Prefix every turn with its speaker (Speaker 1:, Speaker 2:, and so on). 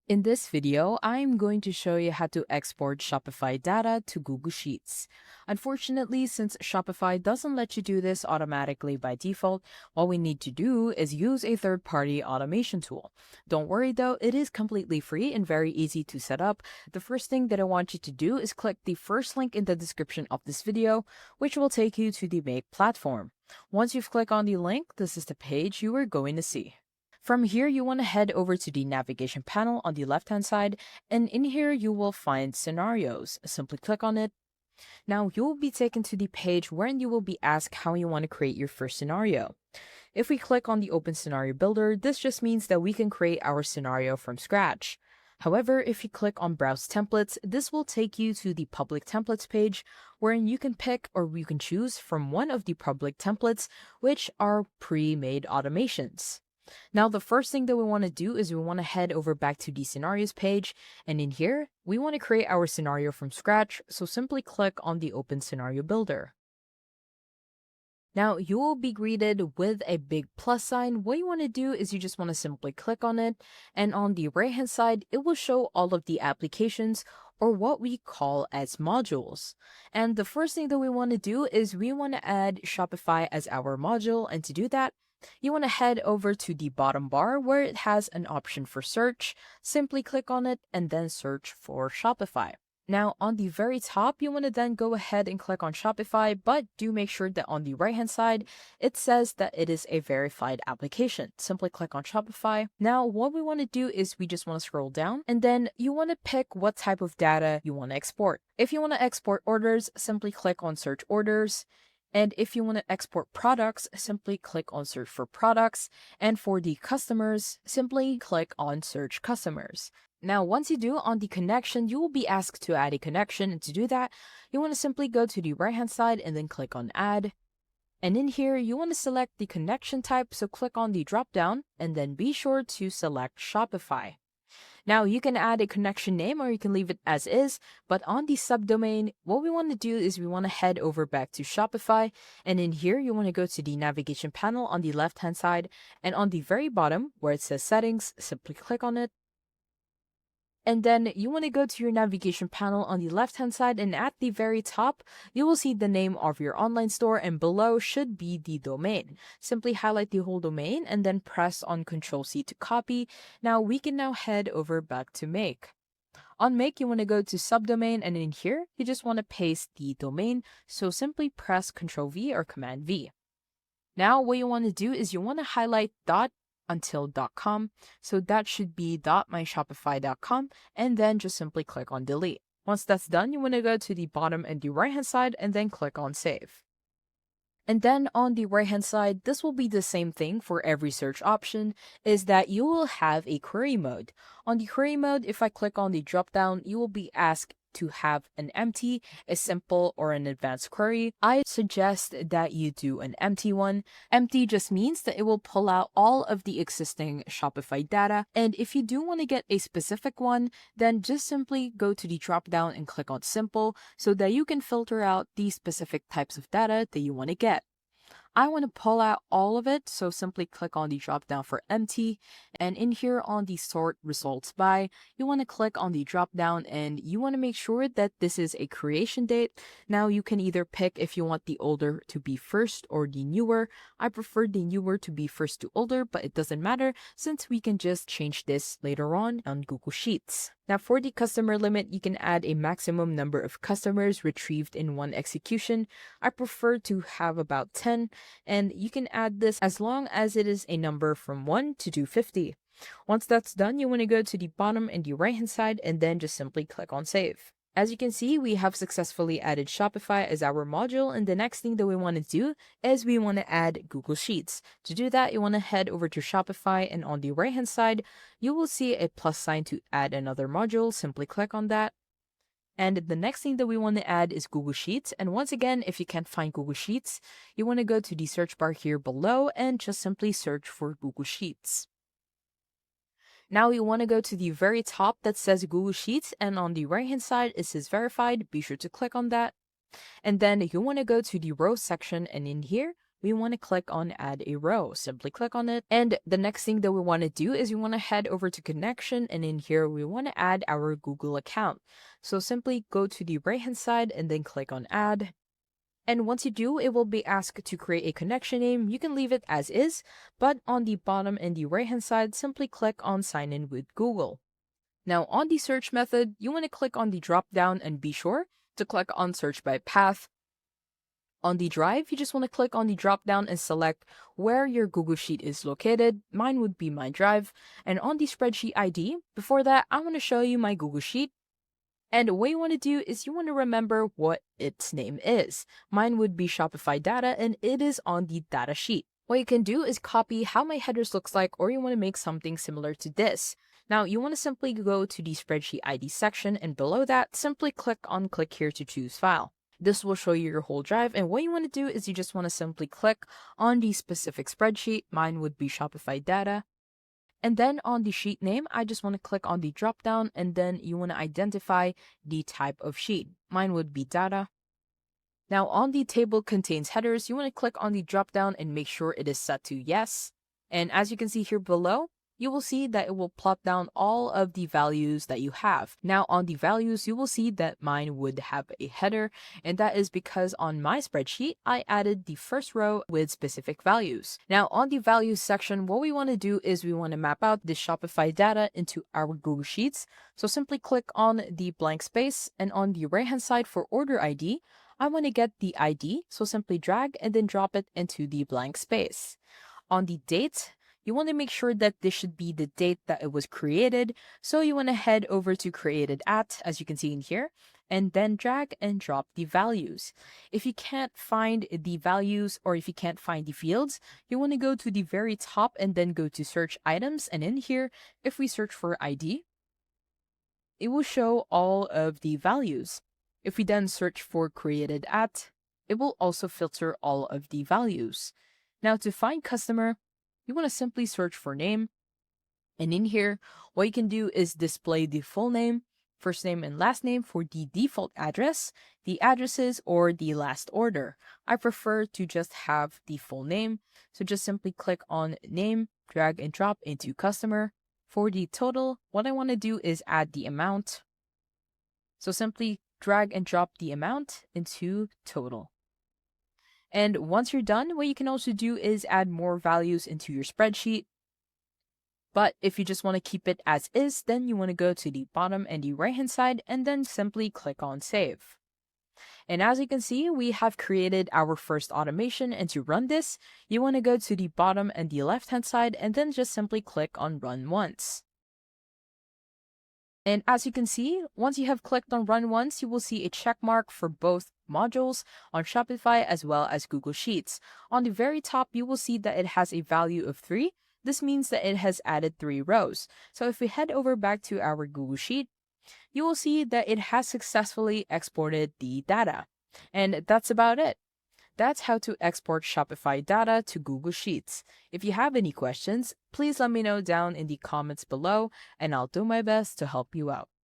Speaker 1: In this video, I'm going to show you how to export Shopify data to Google Sheets. Unfortunately, since Shopify doesn't let you do this automatically by default, what we need to do is use a third-party automation tool. Don't worry though, it is completely free and very easy to set up. The first thing that I want you to do is click the first link in the description of this video, which will take you to the Make platform. Once you've clicked on the link, this is the page you are going to see. From here, you want to head over to the navigation panel on the left-hand side, and in here you will find scenarios. Simply click on it. Now you will be taken to the page wherein you will be asked how you want to create your first scenario. If we click on the Open Scenario Builder, this just means that we can create our scenario from scratch. However, if you click on Browse Templates, this will take you to the Public Templates page, wherein you can pick or you can choose from one of the public templates, which are pre-made automations. Now, the first thing that we want to do is we want to head over back to the scenarios page. And in here, we want to create our scenario from scratch. So simply click on the Open Scenario Builder. Now, you will be greeted with a big plus sign. What you want to do is you just want to simply click on it. And on the right hand side, it will show all of the applications or what we call as modules. And the first thing that we want to do is we want to add Shopify as our module. And to do that, you want to head over to the bottom bar where it has an option for search. Simply click on it and then search for Shopify. Now, on the very top, you want to then go ahead and click on Shopify, but do make sure that on the right-hand side, it says that it is a verified application. Simply click on Shopify. Now, what we want to do is we just want to scroll down, and then you want to pick what type of data you want to export. If you want to export orders, simply click on Search Orders. And if you want to export products, simply click on Search for Products. And for the customers, simply click on Search Customers. Now, once you do on the connection, you will be asked to add a connection. And to do that, you want to simply go to the right-hand side and then click on Add. And in here, you want to select the connection type. So click on the drop-down and then be sure to select Shopify. Now, you can add a connection name or you can leave it as is, but on the subdomain, what we want to do is we want to head over back to Shopify, and in here, you want to go to the navigation panel on the left-hand side, and on the very bottom, where it says Settings, simply click on it. And then you want to go to your navigation panel on the left-hand side, and at the very top, you will see the name of your online store, and below should be the domain. Simply highlight the whole domain and then press on Ctrl+C to copy. Now we can now head over back to Make. On Make, you want to go to subdomain, and in here, you just want to paste the domain. So simply press Ctrl+V or Command+V. Now what you want to do is you want to highlight until.com. So that should be .myshopify.com, and then just simply click on delete. Once that's done, you want to go to the bottom and the right hand side and then click on save. And then on the right hand side, this will be the same thing for every search option, is that you will have a query mode. On the query mode, if I click on the drop down, you will be asked to have an empty, a simple, or an advanced query. I suggest that you do an empty one. Empty just means that it will pull out all of the existing Shopify data. And if you do want to get a specific one, then just simply go to the drop down and click on simple so that you can filter out the specific types of data that you want to get. I want to pull out all of it, so simply click on the drop down for empty, and in here on the sort results by, you want to click on the drop down and you want to make sure that this is a creation date. Now you can either pick if you want the older to be first or the newer. I prefer the newer to be first to older, but it doesn't matter since we can just change this later on Google Sheets. Now for the customer limit, you can add a maximum number of customers retrieved in one execution. I prefer to have about 10, and you can add this as long as it is a number from 1 to 250. Once that's done, you want to go to the bottom and the right hand side and then just simply click on save. As you can see, we have successfully added Shopify as our module, and the next thing that we want to do is we want to add Google Sheets. To do that, you want to head over to Shopify, and on the right hand side, you will see a plus sign to add another module. Simply click on that. And the next thing that we want to add is Google Sheets. And once again, if you can't find Google Sheets, you want to go to the search bar here below and just simply search for Google Sheets. Now you want to go to the very top that says Google Sheets, and on the right hand side it says verified. Be sure to click on that. And then you want to go to the rows section, and in here we want to click on add a row. Simply click on it. And the next thing that we want to do is we want to head over to connection, and in here we want to add our Google account. So simply go to the right hand side and then click on add. And once you do, it will be asked to create a connection name. You can leave it as is, but on the bottom and the right hand side, simply click on sign in with Google. Now on the search method, you want to click on the drop down and be sure to click on search by path. On the drive, you just want to click on the drop down and select where your Google Sheet is located. Mine would be my drive. And on the spreadsheet ID, before that, I want to show you my Google Sheet. And what you want to do is you want to remember what its name is. Mine would be Shopify data, and it is on the data sheet. What you can do is copy how my headers looks like, or you want to make something similar to this. Now, you want to simply go to the spreadsheet ID section, and below that, simply click here to choose file. This will show you your whole drive, and what you want to do is you just want to simply click on the specific spreadsheet. Mine would be Shopify data. And then on the sheet name, I just want to click on the drop down, and then you want to identify the type of sheet. Mine would be data. Now on the table contains headers, you want to click on the drop down and make sure it is set to yes. And as you can see here below, you will see that it will plot down all of the values that you have. Now on the values, you will see that mine would have a header, and that is because on my spreadsheet, I added the first row with specific values. Now on the values section, what we want to do is we want to map out the Shopify data into our Google Sheets. So simply click on the blank space, and on the right hand side for order ID, I want to get the ID, so simply drag and then drop it into the blank space. On the date, you want to make sure that this should be the date that it was created. So you want to head over to created at, as you can see in here, and then drag and drop the values. If you can't find the values or if you can't find the fields, you want to go to the very top and then go to search items. And in here, if we search for ID, it will show all of the values. If we then search for created at, it will also filter all of the values. Now to find customer, you want to simply search for name. And in here, what you can do is display the full name, first name and last name for the default address, the addresses, or the last order. I prefer to just have the full name. So just simply click on name, drag and drop into customer. For the total, what I want to do is add the amount. So simply drag and drop the amount into total. And once you're done, what you can also do is add more values into your spreadsheet. But if you just want to keep it as is, then you want to go to the bottom and the right hand side and then simply click on save. And as you can see, we have created our first automation, and to run this, you want to go to the bottom and the left hand side and then just simply click on run once. And as you can see, once you have clicked on run once, you will see a check mark for both modules on Shopify as well as Google Sheets. On the very top, you will see that it has a value of 3. This means that it has added 3 rows. So if we head over back to our Google Sheet, you will see that it has successfully exported the data. And that's about it. That's how to export Shopify data to Google Sheets. If you have any questions, please let me know down in the comments below, and I'll do my best to help you out.